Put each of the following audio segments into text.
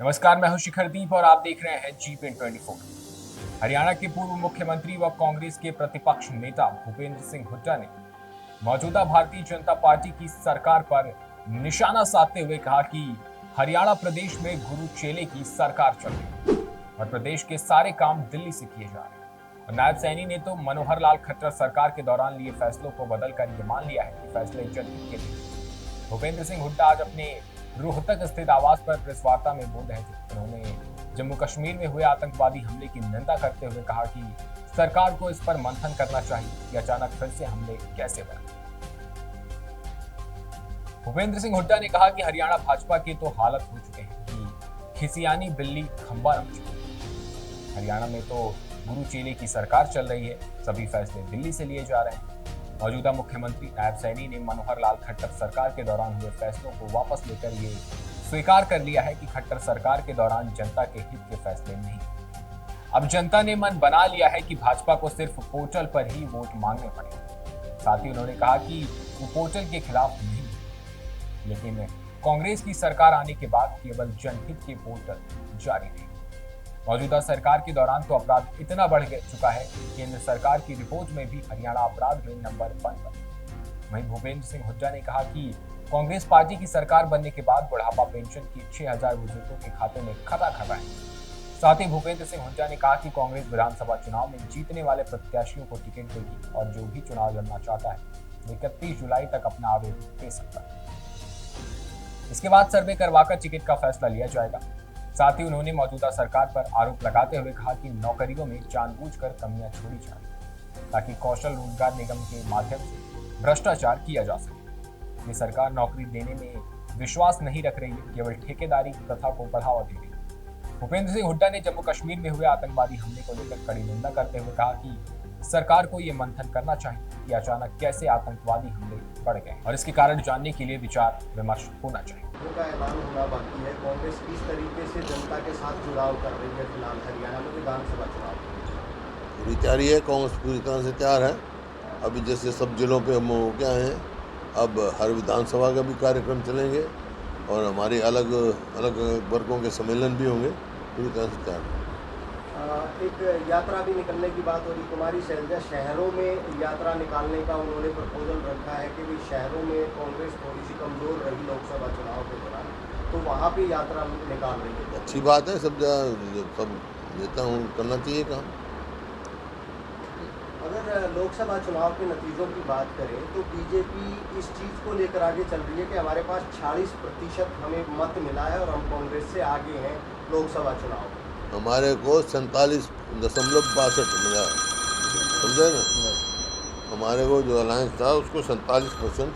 नमस्कार, मैं हूं शिखरदीप और आप देख रहे हैं G24। हरियाणा के पूर्व मुख्यमंत्री व कांग्रेस के प्रतिपक्ष नेता भूपेंद्र सिंह हुड्डा ने मौजूदा भारतीय जनता पार्टी की सरकार पर निशाना साधते हुए कहा कि हरियाणा प्रदेश में गुरु चेले की सरकार चल रही है और प्रदेश के सारे काम दिल्ली से किए जा रहे हैं। और नायब सैनी ने तो मनोहर लाल खट्टर सरकार के दौरान लिए फैसलों को बदलकर ये मान लिया है कि फैसले जनहित के लिए। भूपेंद्र सिंह हुड्डा आज अपने रोहतक स्थित आवास पर प्रेस वार्ता में बोल रहे थे। उन्होंने जम्मू कश्मीर में हुए आतंकवादी हमले की निंदा करते हुए कहा कि सरकार को इस पर मंथन करना चाहिए कि अचानक फिर से हमले कैसे बढ़े। भूपेंद्र सिंह हुड्डा ने कहा कि हरियाणा भाजपा के तो हालत हो चुके हैं कि खिसियानी बिल्ली खंबा रख चुकी है। हरियाणा में तो गुरु चेले की सरकार चल रही है, सभी फैसले दिल्ली से लिए जा रहे हैं। मौजूदा मुख्यमंत्री नायब सैनी ने मनोहर लाल खट्टर सरकार के दौरान हुए फैसलों को वापस लेकर ये स्वीकार कर लिया है कि खट्टर सरकार के दौरान जनता के हित के फैसले नहीं। अब जनता ने मन बना लिया है कि भाजपा को सिर्फ पोर्टल पर ही वोट मांगने पड़े। साथ ही उन्होंने कहा कि वो पोर्टल के खिलाफ नहीं, लेकिन कांग्रेस की सरकार आने के बाद केवल जनहित के पोर्टल जारी रहे। मौजूदा सरकार के दौरान तो अपराध इतना बढ़ चुका है कि केंद्र सरकार की रिपोर्ट में भी हरियाणा अपराध में नंबर 1 पर। वहीं भूपेंद्र सिंह हुड्डा ने कहा कि कांग्रेस पार्टी की सरकार बनने के बाद बुढ़ापा पेंशन की 6000 बुजुर्गों के खाते में खाता खर्राएं। साथ ही भूपेंद्र सिंह हुड्डा ने कहा कि कांग्रेस विधानसभा चुनाव में जीतने वाले प्रत्याशियों को टिकट देगी और जो भी चुनाव लड़ना चाहता है वो 31 जुलाई तक अपना आवेदन दे सकता है। इसके बाद सर्वे करवाकर टिकट का फैसला लिया जाएगा। साथ ही उन्होंने मौजूदा सरकार पर आरोप लगाते हुए कहा कि नौकरियों में जानबूझकर कमियां छोड़ी जाए ताकि कौशल रोजगार निगम के माध्यम से भ्रष्टाचार किया जा सके। ये सरकार नौकरी देने में विश्वास नहीं रख रही है, केवल ठेकेदारी प्रथा को बढ़ावा दे रही है। भूपेंद्र सिंह हुड्डा ने जम्मू कश्मीर में हुए आतंकवादी हमले को लेकर कड़ी निंदा करते हुए कहा कि सरकार को ये मंथन करना चाहिए कि अचानक कैसे आतंकवादी हमले बढ़ गए और इसके कारण जानने के लिए विचार विमर्श होना चाहिए। का ऐलान होना बाकी है। कांग्रेस किस तरीके से जनता के साथ जुड़ाव कर रही है फिलहाल हरियाणा में विधानसभा चुनाव? पूरी तैयारी है, कांग्रेस पूरी तरह से तैयार है। अभी जैसे सब जिलों पे हम हो गया है, अब हर विधानसभा का भी कार्यक्रम चलेंगे और हमारे अलग अलग वर्गों के सम्मेलन भी होंगे। पूरी तरह से तैयार है। एक यात्रा भी निकलने की बात हो रही। कुमारी शैलजा शहरों में यात्रा निकालने का उन्होंने प्रपोजल रखा है कि शहरों में कांग्रेस थोड़ी सी कमजोर रही लोकसभा चुनाव के दौरान, तो वहाँ पे यात्रा निकाल रही है। अच्छी बात है, सब नेता हूँ करना चाहिए काम। अगर लोकसभा चुनाव के नतीजों की बात करें तो बीजेपी इस चीज़ को लेकर आगे चल रही है कि हमारे पास 40% हमें मत मिला है और हम कांग्रेस से आगे हैं लोकसभा चुनाव। हमारे को 47.62 मिला, समझे ना। हमारे को जो अलायंस था उसको 47%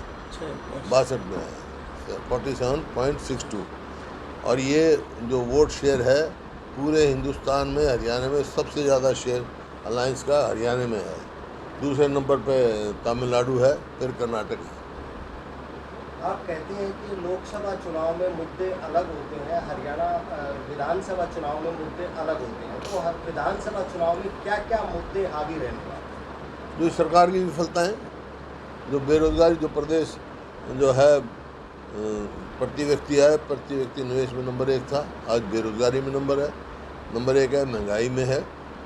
62 मिला है, 47.62। और ये जो वोट शेयर है पूरे हिंदुस्तान में हरियाणा में सबसे ज़्यादा शेयर अलायंस का हरियाणा में है। दूसरे नंबर पे तमिलनाडु है, फिर कर्नाटक है। आप कहते हैं कि लोकसभा चुनाव में मुद्दे अलग होते हैं, हरियाणा विधानसभा चुनाव में मुद्दे अलग होते हैं, तो हर विधानसभा चुनाव में क्या क्या मुद्दे हावी रहने वाले? जो सरकार की विफलताएं, जो बेरोजगारी, जो प्रदेश जो है प्रति व्यक्ति है, प्रति व्यक्ति निवेश में नंबर 1 था, आज बेरोजगारी में नंबर 1 है, महंगाई में है।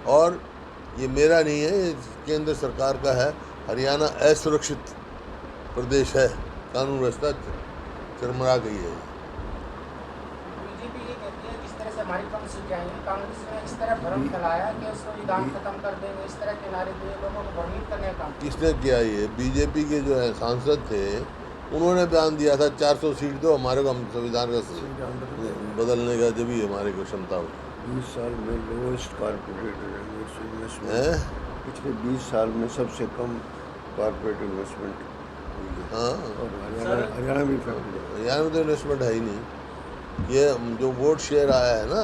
और ये मेरा नहीं है, ये केंद्र सरकार का है। हरियाणा असुरक्षित प्रदेश है, कानून व्यवस्था चरमरा गई है। बीजेपी ये कहती है जिस तरह से हमारी कम सीटें आई हैं, कांग्रेस ने इस तरह भ्रम फैलाया कि उसको विधान खत्म कर देंगे, इस तरह के नारे दिए, लोगों को भ्रमित करने का काम। किसने किया ये? बीजेपी के जो है सांसद थे, उन्होंने बयान दिया था 400 सीट दो हमारे को, हम संविधान का बदलने का जब भी हमारे को क्षमता हो। 20 साल में लोएस्ट कॉर्पोरेट इन्वेस्टमेंट, पिछले 20 साल में सबसे कम कॉर्पोरेट इन्वेस्टमेंट। हाँ, और हरियाणा भी हरियाणा में तो इन्वेस्टमेंट है ही नहीं। ये जो वोट शेयर आया है ना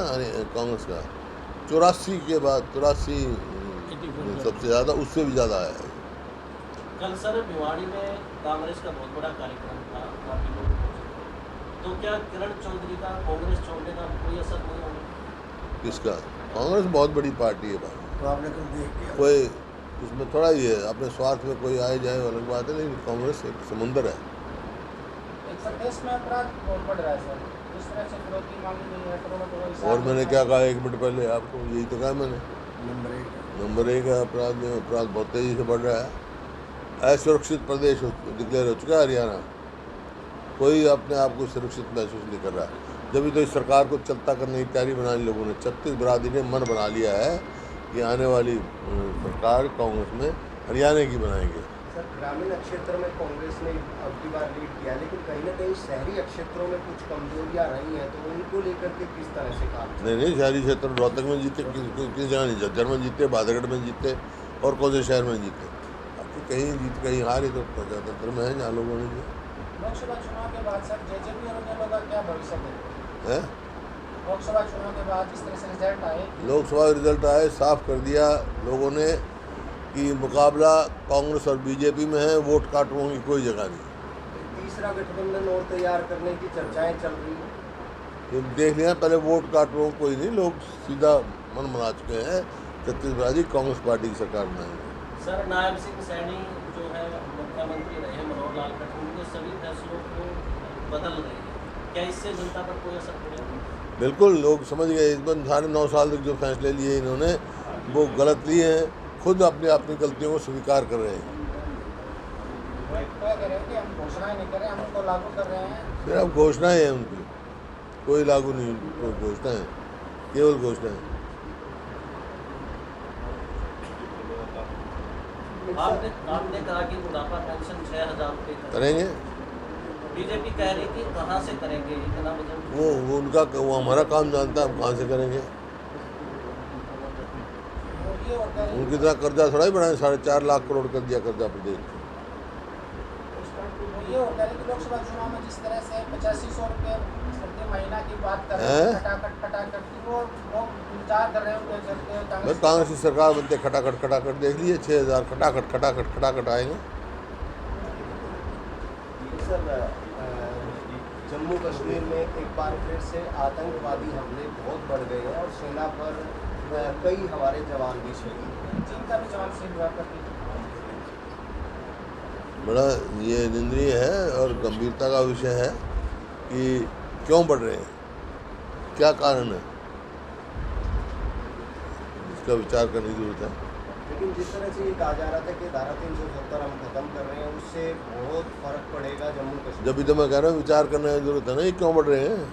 कांग्रेस का 84 के बाद 83 सबसे ज़्यादा, उससे भी ज़्यादा आया है। कल सर भिवाड़ी में कांग्रेस का बहुत बड़ा कार्यक्रम था, काफी लोग पहुंचे, तो क्या किरण चौधरी का कांग्रेस छोड़ने का कोई असर नहीं होगा? किसका? कांग्रेस बहुत बड़ी पार्टी है भाई, तो आपने कल देख के कोई उसमें थोड़ा ही है, अपने स्वार्थ में कोई आए जाए अलग बात है, लेकिन कांग्रेस एक समुंदर है। एक प्रदेश में अपराध बहुत बढ़ रहा है सर। जिस तरह से फिरौती मांगी गई है करोड़ों करोड़ हिसाब और मैंने क्या कहा 1 मिनट पहले आपको, यही तो कहा मैंने। नंबर 1 नंबर 1 है अपराध में, अपराध बहुत तेज़ी से बढ़ रहा है। असुरक्षित प्रदेश डिक्लेयर हो चुका है हरियाणा, कोई अपने आप को सुरक्षित महसूस नहीं कर रहा। जब तो इस सरकार को चलता करने की तैयारी बना ली लोगों ने। 36 बरादरी ने मन बना लिया है कि आने वाली सरकार कांग्रेस में हरियाणा की बनाएंगे। सर, ग्रामीण क्षेत्र में कांग्रेस ने अब की बार लीड किया, लेकिन कहीं ना कहीं शहरी क्षेत्रों में कुछ कमजोरियां रही हैं, तो उनको लेकर के किस तरह से काम? नहीं, शहरी क्षेत्र रोहतक में जीते, किस जगह नहीं, झज्जर में जीते, बादरगढ़ में जीते, और कौन से शहर में जीते। आपकी कहीं जीत कहीं हारे, तो प्रजातंत्र में है जहाँ लोगों ने जीते। लोकसभा चुनाव के बाद सर जेजेपी और अन्य लोगों का क्या भविष्य है? लोकसभा चुनाव के बाद जिस तरह से रिजल्ट आए, लोकसभा रिजल्ट आए, साफ कर दिया लोगों ने कि मुकाबला कांग्रेस और बीजेपी में है, वोट काटने की कोई जगह नहीं। तीसरा गठबंधन और तैयार करने की चर्चाएं चल रही हैं। ये देख लिया, पहले वोट काटने कोई नहीं, लोग सीधा मन बना चुके हैं 36 बरादरी कांग्रेस पार्टी की सरकार बनाएंगे। सर, नायब सिंह सैनी जो है मुख्यमंत्री रहे मनोहर लाल खट्टर, उनके सभी फैसलों को बदल रहे हैं, क्या इससे जनता पर कोई असर पड़ेगा? बिल्कुल, लोग समझ गए इस बार 9.5 साल तक जो फैसले लिए इन्होंने वो गलत लिए हैं, खुद अपनी गलतियों को स्वीकार कर रहे हैं। क्या कह रहे हैं कि हम घोषणाएं नहीं कर रहे हैं, हम उनको लागू कर रहे हैं। फिर अब घोषणाएँ हैं उनकी, कोई लागू नहीं, कोई घोषणाएँ, केवल घोषणाएँ। आपने कहा कि बुढ़ापा पेंशन 6,000 रुपये करेंगे, बीजेपी कह रही थी कहाँ से करेंगे इतना बजट? वो उनका, वो हमारा काम जानता है, हम कहाँ से करेंगे। उनकी तरह कर्जा थोड़ा ही बढ़ाएं, 4.5 लाख करोड़ कर दिया कर्जा प्रदेश को। ये होता है कि लोकसभा चुनाव में जिस तरह से 8500 रुपये प्रति महीना की बात कर रहे हैं, खटाखट वो लोग विचार कर रहे हैं उनके चलते। बस कांग्रेस की सरकार बनते खटाखट देख लीजिए, 6,000 खटाखट आएंगे। सर, जम्मू कश्मीर में एक बार फिर से आतंकवादी हमले बहुत बढ़ गए हैं और सेना पर कई हमारे जवान भी शहीद हैं। चीन का भी जवान शहीद हुआ करती बड़ा ये निंदनीय है और गंभीरता का विषय है कि क्यों बढ़ रहे हैं, क्या कारण है, इसका विचार करने की जरूरत है। लेकिन जिस तरह से ये कहा जा रहा था कि धारा 370 हम खत्म कर रहे हैं, उससे बहुत फर्क पड़ेगा जम्मू कश्मीर। जब भी तो मैं कह रहा हूँ विचार करने की जरूरत है ना, ये क्यों बढ़ रहे हैं।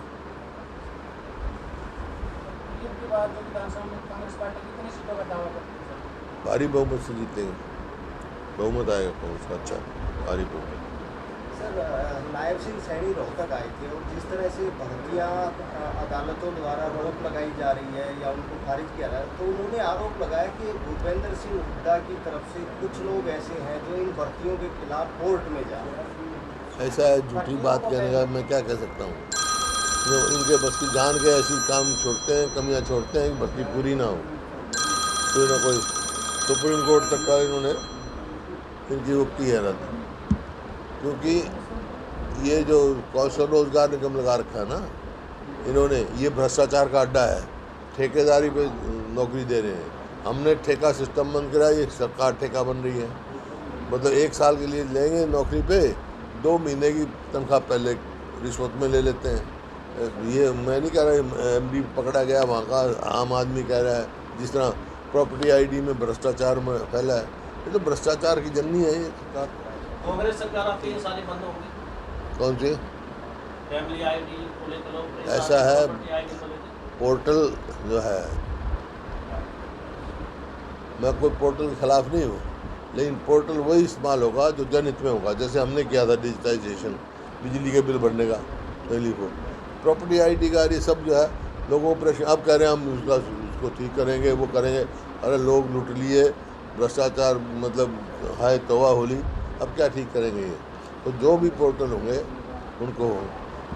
कांग्रेस पार्टी कितनी सीटों का दावा करती है? भारी बहुमत से जीतेंगे, बहुमत आएगा कांग्रेस का, अच्छा भारी बहुमत। सर, नायब सिंह सैनी रोहतक आए थे और जिस तरह से भर्तियां अदालतों द्वारा रोक लगाई जा रही है या उनको खारिज किया जा रहा है, तो उन्होंने आरोप लगाया कि भूपेंद्र सिंह हुड्डा की तरफ से कुछ लोग ऐसे हैं जो इन भर्तियों के खिलाफ कोर्ट में जा रहे हैं। ऐसा है, झूठी बात कहने का मैं क्या कह सकता हूँ। जो इनके बस की जान के ऐसी काम छोड़ते हैं, कमियाँ छोड़ते हैं कि भर्ती पूरी ना हो, कोई ना कोई सुप्रीम कोर्ट तक का इन्होंने इनकी वो की है रद्द। क्योंकि ये जो कौशल रोजगार निगम लगा रखा है ना इन्होंने, ये भ्रष्टाचार का अड्डा है, ठेकेदारी पे नौकरी दे रहे हैं। हमने ठेका सिस्टम बंद करा, ये सरकार ठेका बन रही है। मतलब 1 साल के लिए लेंगे नौकरी पे, 2 महीने की तनख्वाह पहले रिश्वत में ले लेते हैं। ये मैं नहीं कह रहा एमडी पकड़ा गया वहाँ का, आम आदमी कह रहा है। जिस तरह प्रॉपर्टी आईडी में भ्रष्टाचार में फैला है, ये तो भ्रष्टाचार की जननी है ये सरकार। कांग्रेस सरकार आपके ये सारे बंद होंगे? कौन सी फैमिली आईडी को लेकर? ऐसा है, पोर्टल जो है, मैं कोई पोर्टल के खिलाफ नहीं हूँ, लेकिन पोर्टल वही इस्तेमाल होगा जो जनहित में होगा। जैसे हमने किया था डिजिटाइजेशन, बिजली के बिल भरने का, टेलीफोन, प्रॉपर्टी आईडी का, ये सब जो है लोगों पर। अब कह रहे हैं हम उसको ठीक करेंगे, वो करेंगे। अरे लोग लूट लिए, भ्रष्टाचार मतलब हाय तौबा होली, अब क्या ठीक करेंगे ये। तो जो भी पोर्टल होंगे उनको,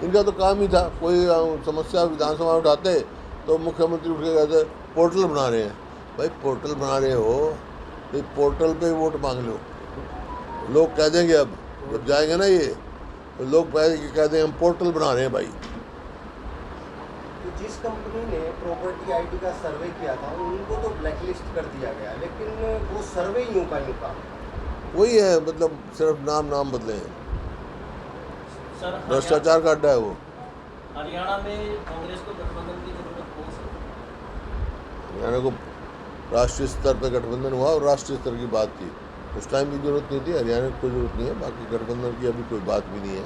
इनका तो काम ही था, कोई समस्या विधानसभा में उठाते तो मुख्यमंत्री उठ के कहते पोर्टल बना रहे हैं। भाई पोर्टल बना रहे हो तो पोर्टल पे वोट मांग लो, लोग कह देंगे। अब जब जाएंगे ना ये तो लोग कह देंगे हम पोर्टल बना रहे हैं भाई। तो जिस कंपनी ने प्रॉपर्टी आईडी का सर्वे किया था उनको तो ब्लैकलिस्ट कर दिया गया, लेकिन वो सर्वे यूं का वही है, मतलब सिर्फ नाम बदले हैं। सर, भ्रष्टाचार का अड्डा है वो। हरियाणा में कांग्रेस को गठबंधन की जरूरत नहीं सर? हरियाणा को राष्ट्रीय स्तर पर गठबंधन हुआ और राष्ट्रीय स्तर की बात थी, उस टाइम की जरूरत नहीं थी। हरियाणा की कोई जरूरत नहीं है, बाकी गठबंधन की अभी कोई बात भी नहीं है।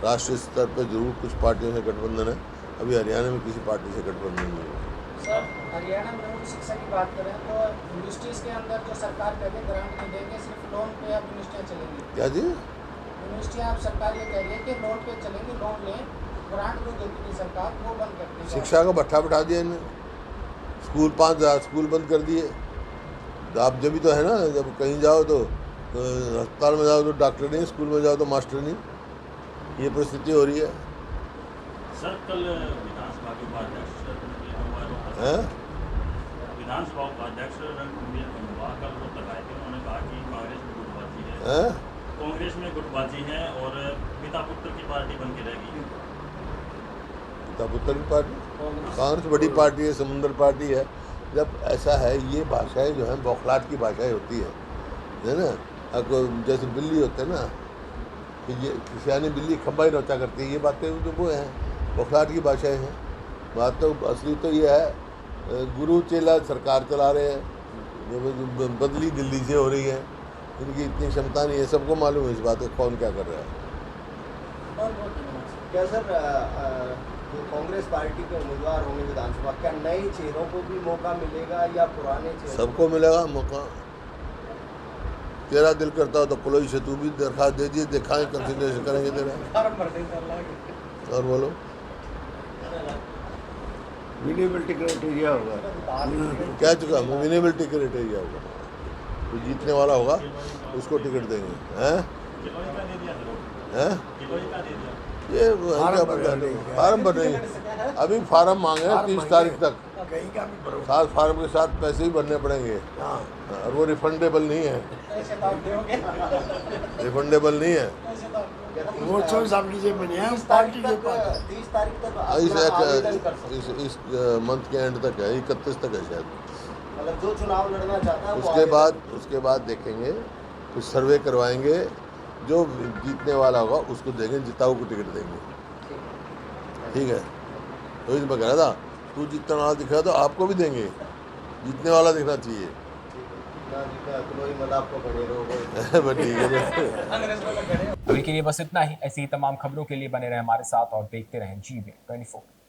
राष्ट्रीय स्तर पर जरूर कुछ पार्टियों से गठबंधन है, अभी हरियाणा में किसी पार्टी से गठबंधन नहीं है। सर हरियाणा में उच्च शिक्षा की बात करें तो यूनिवर्सिटीज़ के अंदर जो सरकार पहले ग्रांट नहीं देंगे, सिर्फ लोन पे अब यूनिवर्सिटियाँ चलेंगी। क्या जी? यूनिवर्सिटियाँ अब सरकार ये कह रही है कि लोन पे चलेंगी, लोन लें, ग्रांट जो देती थी सरकार वो बंद कर दी। शिक्षा का भट्ठा बिठा दिया इन्हें, स्कूल 5000 स्कूल बंद कर दिए। आप जब भी तो है ना, जब कहीं जाओ तो अस्पताल में जाओ तो डॉक्टर नहीं, स्कूल में जाओ तो मास्टर नहीं, ये परिस्थिति हो रही है। सर कल विधानसभा के उपाध्यक्ष हैं? विधानसभा उपाध्यक्ष रणकुंभी कल वो लगाए थे, उन्होंने कहा कि कांग्रेस में गुटबाजी है, हैं? कांग्रेस में गुटबाजी है और पिता पुत्र की पार्टी बन के रहेगी। पिता पुत्र की पार्टी, कांग्रेस बड़ी पार्टी है, समुंदर पार्टी है। जब ऐसा है, ये भाषाएं जो हैं बौखलाहट की भाषाएं होती है ना। अब जैसे बिल्ली होते हैं ना, कि ये किसानी बिल्ली खंबा ही नोचा करती है, ये बातें जो वो हैं बौखलाहट की भाषाएं हैं। बात तो असली तो ये है, गुरु चेला सरकार चला रहे हैं, जो बदली दिल्ली से हो रही है, इनकी इतनी क्षमता नहीं है, सबको मालूम है इस बात को, कौन क्या कर रहा है। क्या सर जो कांग्रेस पार्टी के उम्मीदवार होंगे विधानसभा, क्या नए चेहरों को भी मौका मिलेगा या पुराने चेहरों? सबको मिलेगा मौका। तेरा दिल करता हो तो कॉलेज से तू भी दरखास्त दे दिए, देखाएं, कंसिडरेशन करेंगे तेरा। और बोलो। विनेबिलिटी क्राइटेरिया होगा। क्या चुका विनेबिलिटी क्राइटेरिया होगा, तो जीतने वाला होगा उसको टिकट देंगे। हैं? हैं? ये फार्म भरेंगे, अभी फार्म मांगे हैं 30 तारीख तक। 7 फार्म के साथ पैसे भी भरने पड़ेंगे, और वो रिफंडेबल नहीं है, रिफंडेबल नहीं है। वो साहब की जेब में नहीं है, पार्टी के पास 30 तारीख तक आवेदन कर सकते हैं। इस मंथ के एंड तक है, 31 तक है शायद। मतलब जो चुनाव लड़ना चाहता है वो उसके बाद देखेंगे, कुछ सर्वे करवाएंगे, जो जीतने वाला होगा उसको देंगे, जिताऊ को टिकट देंगे। ठीक है, तो मैं कह रहा था, तू जीतने वाला दिख रहा तो आपको भी देंगे, जीतने वाला दिखना चाहिए। ठीक है। अभी के लिए बस इतना ही। ऐसी ही तमाम खबरों के लिए बने रहे हमारे साथ और देखते रहें GVM 24।